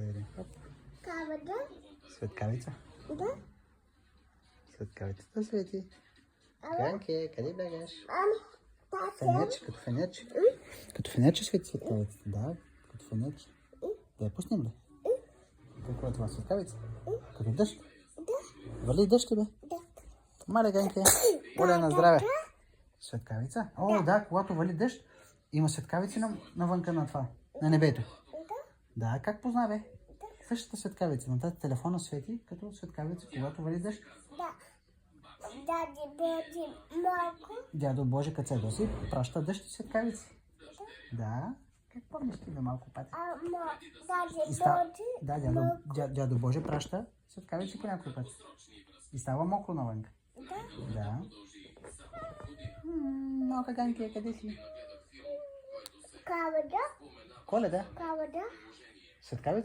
да видим. Кавада? Светкавица. Да. Светкавицата свети. Ганке, къде бягаш? Тата. Фенерче, като фенерче. Като фенерче свети светкавицата, да. Като фенерче. Да я пуснем ли? Какво е това, светкавица? Като дъжд? Да. Вали дъжд ли бе? Да. Мале, Ганке. Оля, на здраве. Светкавица? О, да, когато вали дъжд, има светкавици навънка на това, на небето. Да, как позна, бе? Същата светкавица. На тази телефона свети като светкавица, когато вали дъжд. Да. Дади Божи малко. Дядо Боже, като се доси, праща дъжд и светкавици. Да. Как помниш ти бе малко пати? Дади Да, Божи. дядо Боже праща светкавици по някой път. И става мокро навънка. Да. Да. Малка Ганки, къде си? Кавада. Коледа. Кавада. Светкавица?